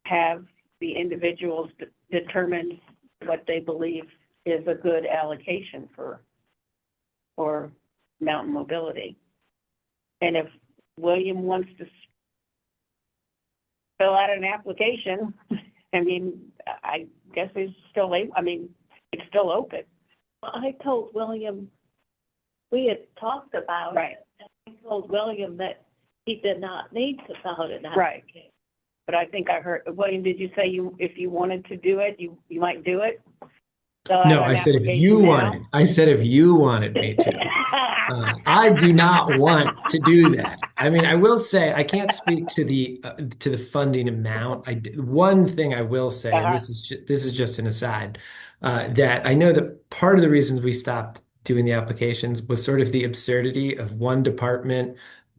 have the individuals determine what they believe is a good allocation for mountain mobility. And if William wants to fill out an application, I mean, I guess it's still it's still open. I told William, we had talked about Right. it. I told William that he did not need to fill out an Right. application. But I think I heard, William, did you say if you wanted to do it, you might do it? No, I said if you wanted. I said if you wanted me to. I do not want to do that. I mean, I will say I can't speak to the funding amount. One thing I will say, and this is just an aside, that I know that part of the reasons we stopped doing the applications was sort of the absurdity of one department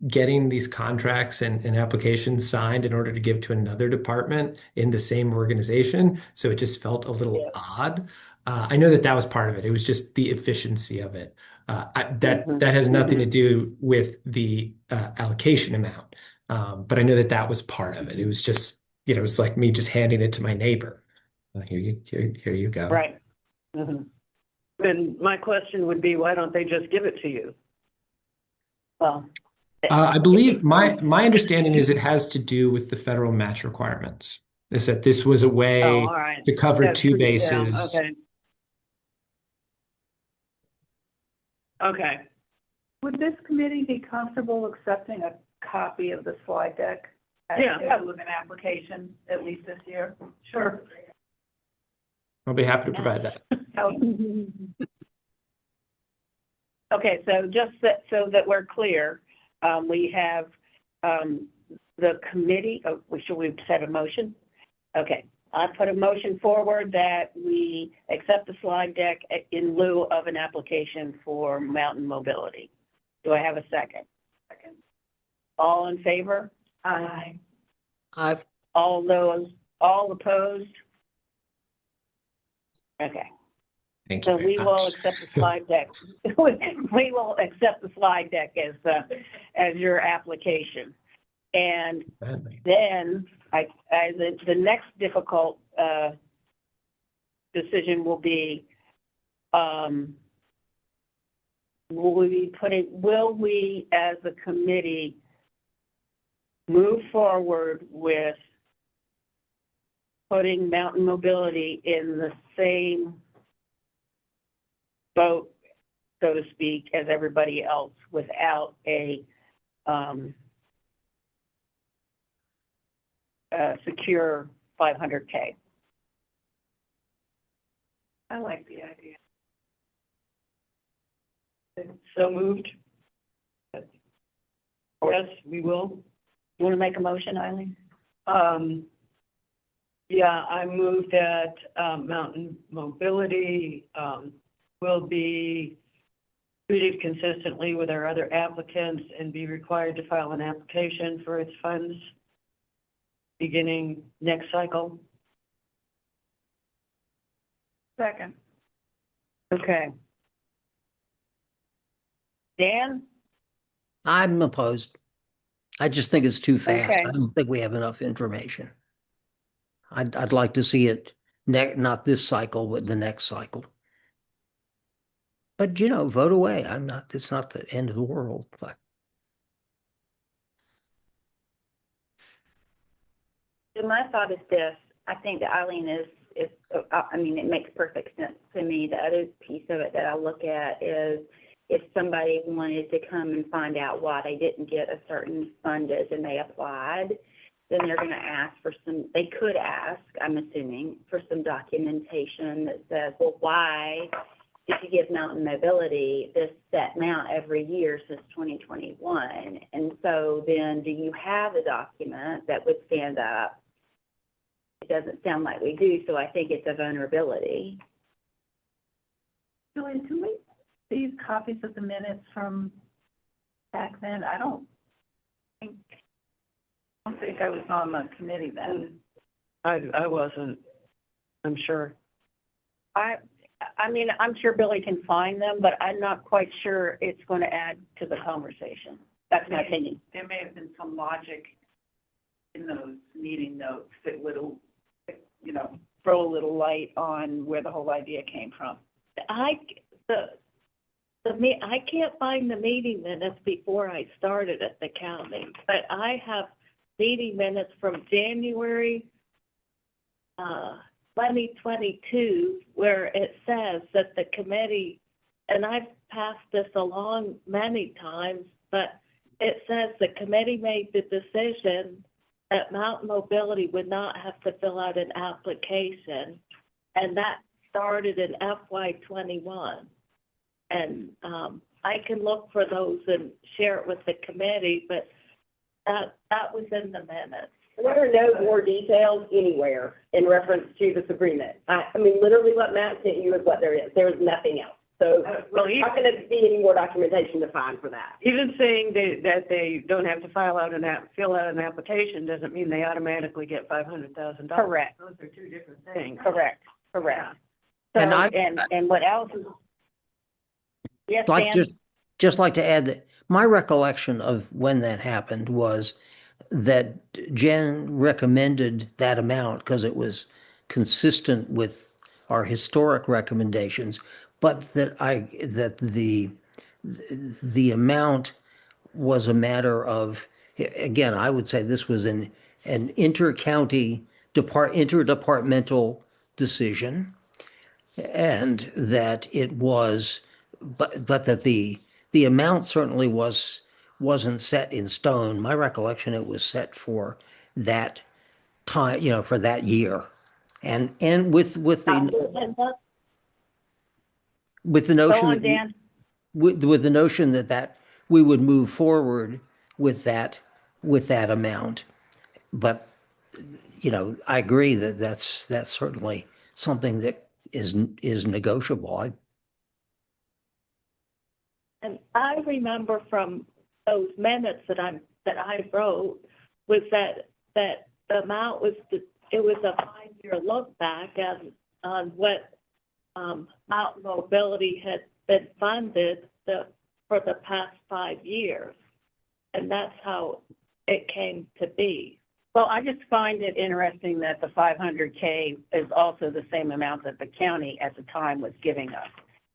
getting these contracts and applications signed in order to give to another department in the same organization. So it just felt a little odd. I know that was part of it. It was just the efficiency of it. That has nothing to do with the allocation amount. But I know that was part of it. It was just, it was like me just handing it to my neighbor. Here you go. Right. Then my question would be, why don't they just give it to you? Well, I believe my understanding is it has to do with the federal match requirements. Is that this was a way all right. to cover That's two pretty- bases. Yeah, okay. Would this committee be comfortable accepting a copy of the slide deck as Yeah. with an application, at least this year? Sure. I'll be happy to provide that. Okay, so just so that we're clear, we have the committee. Should we set a motion? Okay, I put a motion forward that we accept the slide deck in lieu of an application for mountain mobility. Do I have a second? Second. All in favor? Aye. All opposed? Okay. Thank you So very we will much. accept the slide deck. We will accept the slide deck as your application. And then the next difficult decision will be, will we as a committee move forward with putting mountain mobility in the same boat, so to speak, as everybody else without a secure 500K. I like the idea. So moved? Yes, we will. You want to make a motion, Eileen? Yeah, I move that, Mountain Mobility, will be treated consistently with our other applicants and be required to file an application for its funds beginning next cycle. Second. Okay. Dan? I'm opposed. I just think it's too fast. Okay. I don't think we have enough information. I'd like to see it not this cycle, but the next cycle. But vote away. It's not the end of the world, but So my thought is this, I think that Eileen I mean, it makes perfect sense to me. The other piece of it that I look at is if somebody wanted to come and find out why they didn't get a certain funded and they applied, then they're going to ask for they could ask, I'm assuming, for some documentation that says, well, why did you give Mountain Mobility this set amount every year since 2021? And so then do you have a document that would stand up? It doesn't sound like we do, so I think it's a vulnerability. Julian, can we see copies of the minutes from back then? I don't think I was on the committee then. I wasn't, I'm sure. I mean, I'm sure Billy can find them, but I'm not quite sure it's going to add to the conversation. That's my opinion. There may have been some logic in those meeting notes that would, throw a little light on where the whole idea came from. I can't find the meeting minutes before I started at the county, but I have meeting minutes from January 2022 where it says that the committee, and I've passed this along many times, but it says the committee made the decision that Mountain Mobility would not have to fill out an application, and that started in FY21. And I can look for those and share it with the committee, but that was in the minutes. There are no more details anywhere in reference to this agreement. I mean, literally what Matt sent you is what there is. There is nothing else. So we're not going to see any more documentation to find for that. Even saying that they don't have to fill out an application doesn't mean they automatically get $500,000. Correct. Those are two different things. Correct. So, And and what else is? Yes, like Dan? just like to add that my recollection of when that happened was that Jen recommended that amount because it was consistent with our historic recommendations, but that the amount was a matter of, again, I would say this was an interdepartmental decision, and that it was, but that the amount certainly wasn't set in stone. My recollection, it was set for that time, for that year, and with the Go notion on, that Dan. with the notion that we would move forward with that amount. But I agree that that's certainly something that is negotiable. And I remember from those minutes that I wrote was that the amount was it was a 5-year look back on what Mountain Mobility had been funded for the past 5 years, and that's how it came to be. Well, I just find it interesting that the 500K is also the same amount that the county at the time was giving us.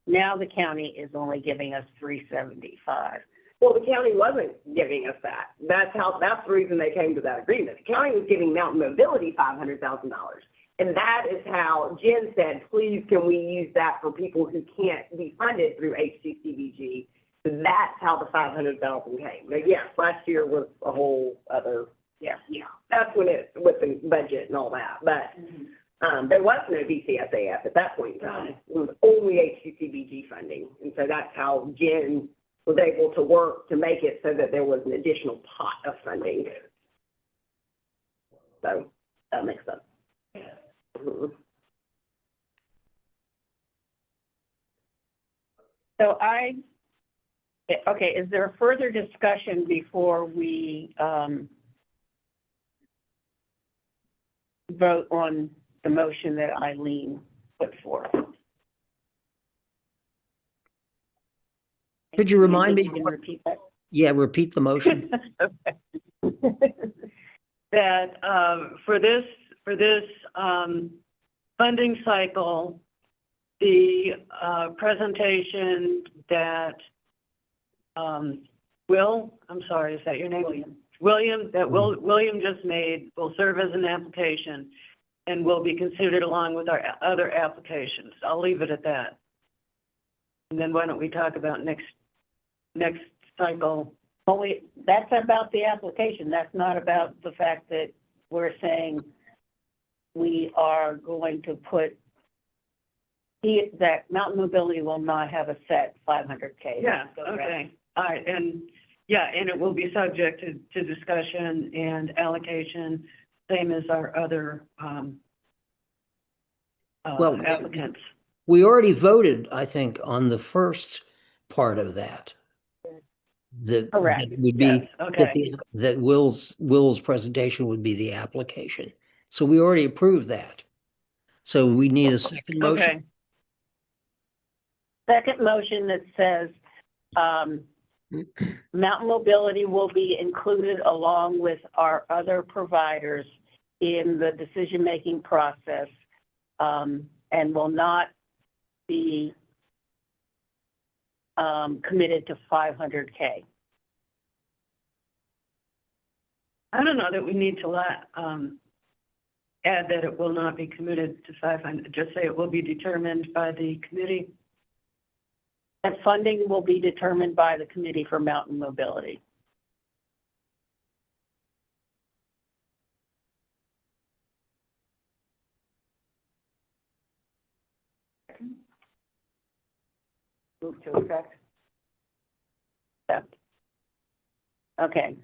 Now the county is only giving us $375. Well, the county wasn't giving us that. That's the reason they came to that agreement. The county was giving Mountain Mobility $500,000. And that is how Jen said, please, can we use that for people who can't be funded through HCCBG? So that's how the $500,000 came. But yes, last year was a whole other Yeah, that's when it, with the budget and all that, but, there was no DCSAF at that point in time. It was only HCCBG funding, and so that's how Jen was able to work to make it so that there was an additional pot of funding. So, that makes sense. Mhm. So okay, is there a further discussion before we, vote on the motion that Eileen put forth? Could you remind me? You can repeat that? Yeah, repeat the motion. That, for this, funding cycle, the, presentation that, is that your name? William, William just made will serve as an application and will be considered along with our other applications. I'll leave it at that. And then why don't we talk about next cycle? Well, that's about the application. That's not about the fact that we're saying we are going to put that Mountain Mobility will not have a set 500K. Yeah, okay. All right, and it will be subject to discussion and allocation, same as our other, Well, applicants. we already voted, I think, on the first part of that. Correct. That it would be, Yes, okay. that Will's presentation would be the application. So we already approved that. So we need a second motion. Okay, Second motion that says, Mountain Mobility will be included along with our other providers in the decision-making process, and will not be committed to 500K. I don't know that we need to add that it will not be committed to 500, just say it will be determined by the committee. And funding will be determined by the Committee for Mountain Mobility. Move to effect. Accept. Okay.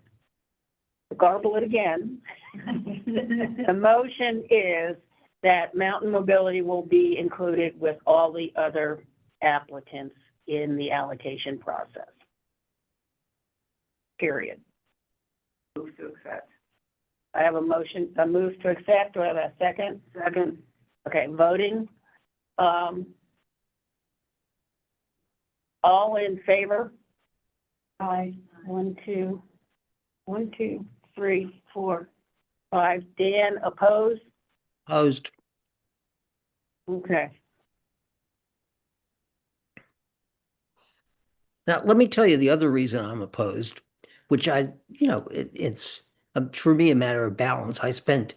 Garble it again. The motion is that Mountain Mobility will be included with all the other applicants in the allocation process. Period. Move to accept. I have a motion, a move to accept. Do I have a second? Second. Okay, voting. All in favor? Aye. 1, 2, 3, 4, 5. Dan, opposed? Opposed. Okay. Now, let me tell you the other reason I'm opposed, which it's for me a matter of balance. I spent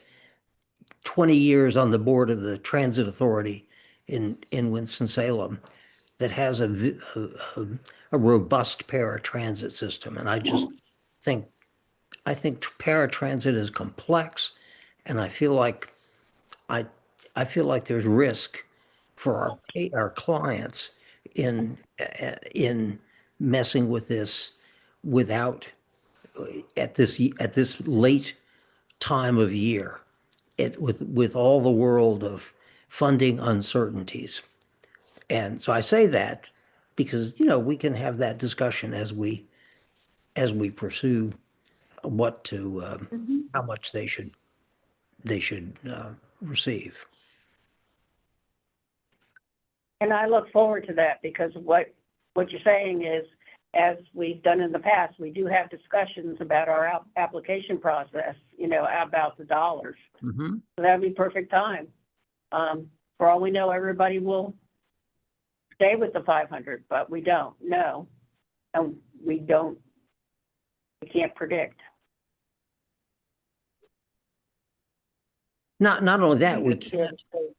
20 years on the board of the Transit Authority in Winston-Salem that has a robust paratransit system, and I think paratransit is complex, and I feel like there's risk for our clients in messing with this at this late time of year, with all the world of funding uncertainties. And so I say that because we can have that discussion as we pursue how much they should receive. And I look forward to that because what you're saying is, as we've done in the past, we do have discussions about our application process, about the dollars. Mm-hmm. So that'd be perfect time. For all we know, everybody will stay with the 500, but we don't know. And we can't predict. Not only that,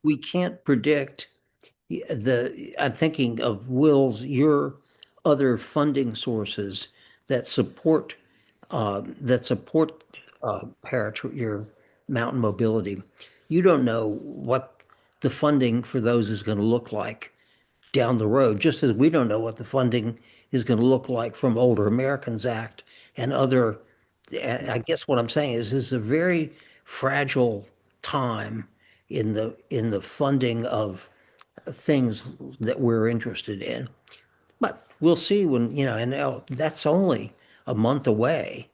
we can't predict I'm thinking of your other funding sources that support your mountain mobility, you don't know what the funding for those is going to look like down the road, just as we don't know what the funding is going to look like from Older Americans Act and other. I guess what I'm saying is this is a very fragile time in the funding of things that we're interested in. But we'll see when, and that's only a month away.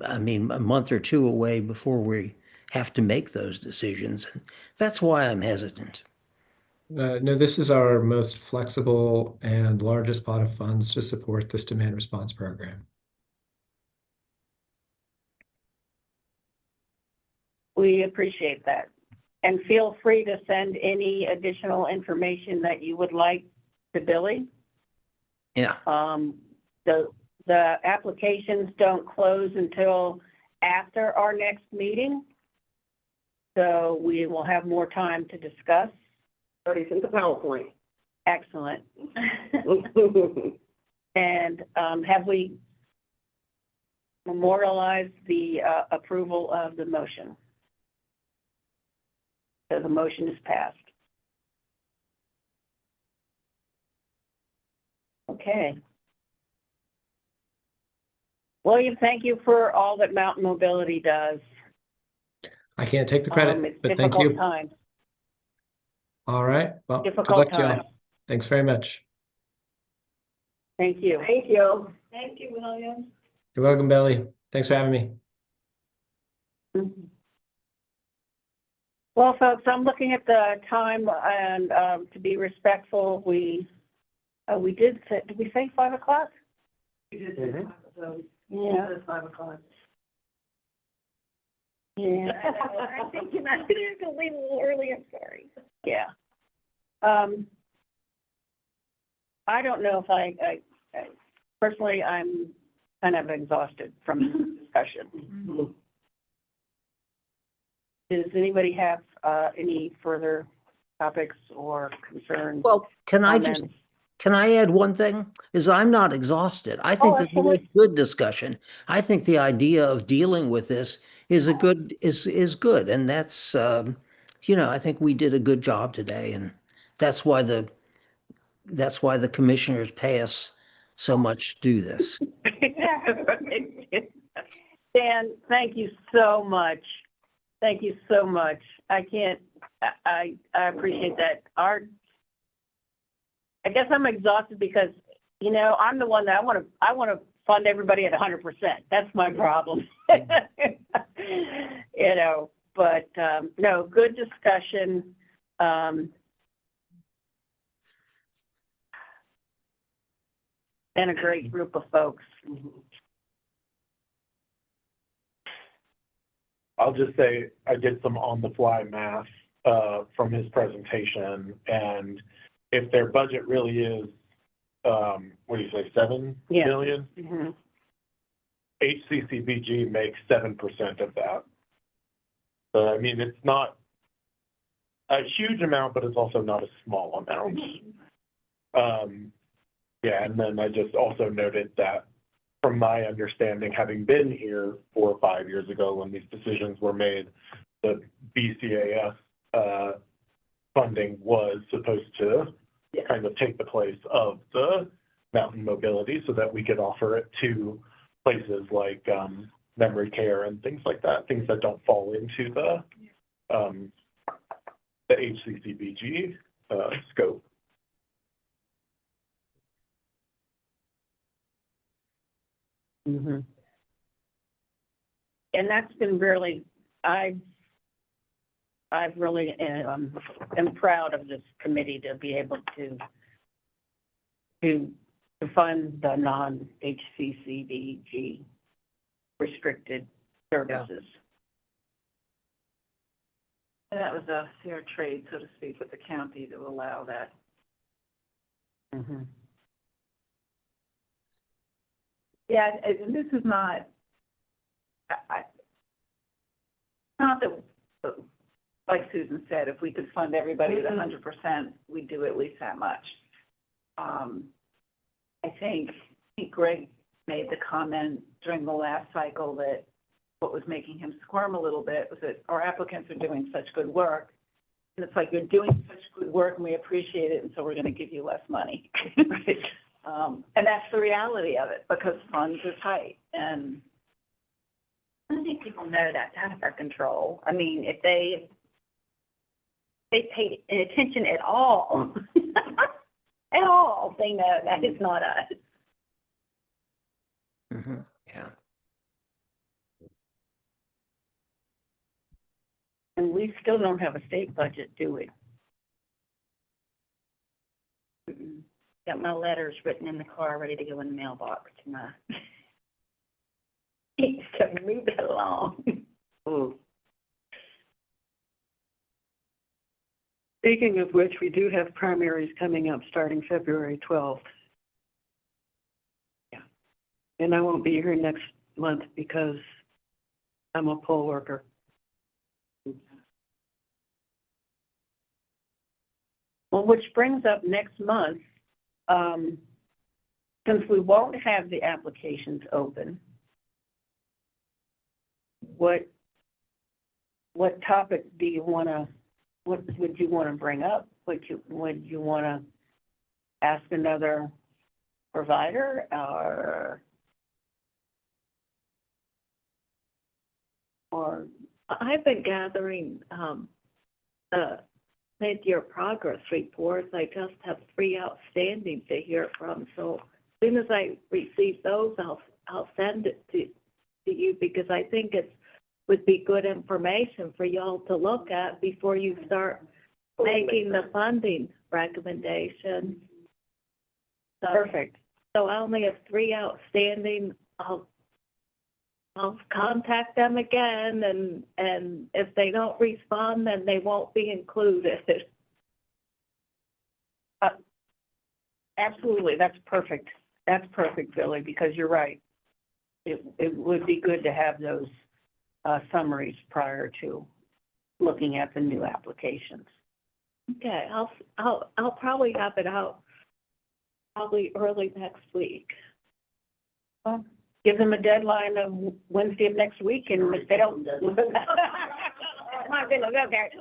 I mean, a month or two away before we have to make those decisions. And that's why I'm hesitant. No, this is our most flexible and largest pot of funds to support this demand response program. We appreciate that. And feel free to send any additional information that you would like to Billy. Yeah. The applications don't close until after our next meeting. So we will have more time to discuss. Already sent the PowerPoint. Excellent. And have we memorialized the approval of the motion? So the motion is passed. Okay. William, thank you for all that Mountain Mobility does. I can't take the credit, It's but thank difficult you. times. All right. Well, good Difficult luck to times. y'all. Thanks very much. Thank you. Thank you. Thank you, William. You're welcome, Belly. Thanks for having me. Mhm. Well, folks, I'm looking at the time, and to be respectful, we did we say 5 o'clock? We did say Mhm. so. Yeah. It's 5 o'clock. Yeah. I'm thinking I'm going to leave a little early, I'm sorry. Yeah. I don't know if I personally, I'm kind of exhausted from the discussion. Does anybody have any further topics or concerns? Well, can I add one thing? Is I'm not exhausted. I think this is a absolutely. good discussion. I think the idea of dealing with this is good, and that's I think we did a good job today, and that's why the commissioners pay us so much to do this. Dan, thank you so much. Thank you so much. I appreciate that. I guess I'm exhausted because, I'm the one that I want to fund everybody at 100%. That's my problem. But no, good discussion. And a great group of folks. I'll just say I did some on-the-fly math from his presentation, and if their budget really is, what do you say, 7 Yeah. million? Mm-hmm. HCCBG makes 7% of that. So, I mean, it's not a huge amount, but it's also not a small amount. Yeah, and then I just also noted that from my understanding, having been here 4 or 5 years ago when these decisions were made, the BCAS funding was supposed to kind of take the place of the mountain mobility so that we could offer it to places like memory care and things like that, things that don't fall into the HCCBG scope. Mm-hmm. And that's been really, I've really am proud of this committee to be able to fund the non-HCCBG restricted services. And that was a fair trade, so to speak, with the county to allow that. Mm-hmm. Yeah, and this is not, not that, like Susan said, if we could fund everybody at 100%, we'd do at least that much. I think Greg made the comment during the last cycle that what was making him squirm a little bit was that our applicants are doing such good work. And it's like, you're doing such good work and we appreciate it, and so we're going to give you less money. Right? And that's the reality of it, because funds are tight. And I don't think people know that's out of our control. I mean, if they pay attention at all, at all, they know that is not us. Yeah. And we still don't have a state budget, do we? Mm-mm. Got my letters written in the car, ready to go in the mailbox to my. Needs to move it along. Speaking of which, we do have primaries coming up starting February 12th. Yeah. And I won't be here next month because I'm a poll worker. Well, which brings up next month, since we won't have the applications open, what topic do you want to, what would you want to bring up? Would you want to ask another provider or I've been gathering, the mid-year progress reports. I just have 3 outstanding to hear from. So as soon as I receive those, I'll send it to you, because I think would be good information for y'all to look at before you start making the funding recommendation. So, perfect. So I only have 3 outstanding. I'll contact them again, and if they don't respond, then they won't be included. Absolutely, that's perfect. That's perfect, Billy, because you're right. It would be good to have those summaries prior to looking at the new applications. Okay, I'll probably have it out probably early next week. Well, give them a deadline of Wednesday of next week, and if they don't. My goodness, okay.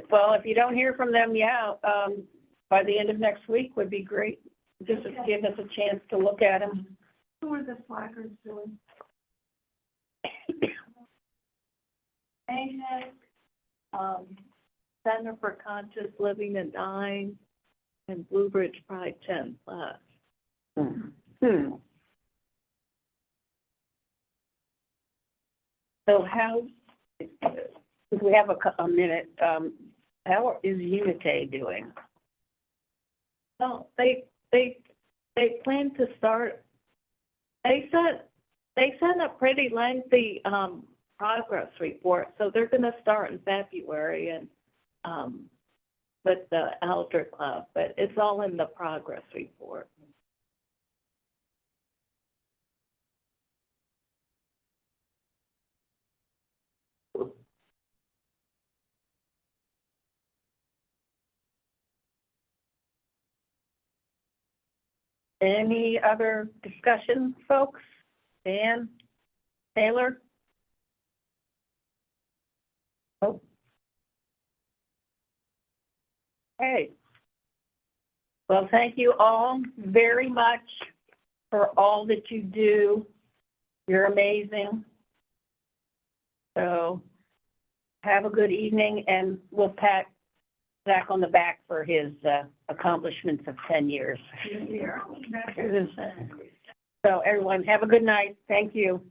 Well, if you don't hear from them, by the end of next week would be great. Just to give us a chance to look at them. who are the slackers doing? Center for Conscious Living and Dying, and Blue Ridge Pride 10+. So how, if we have a minute, how is Unite doing? Well, they plan to start. They sent a pretty lengthy progress report, so they're going to start in February and with the Elder Club, but it's all in the progress report. Any other discussion, folks? Dan? Taylor? Oh. Hey. Well, thank you all very much for all that you do. You're amazing. So have a good evening, and we'll pat Zach on the back for his accomplishments of 10 years. So everyone, have a good night. Thank you.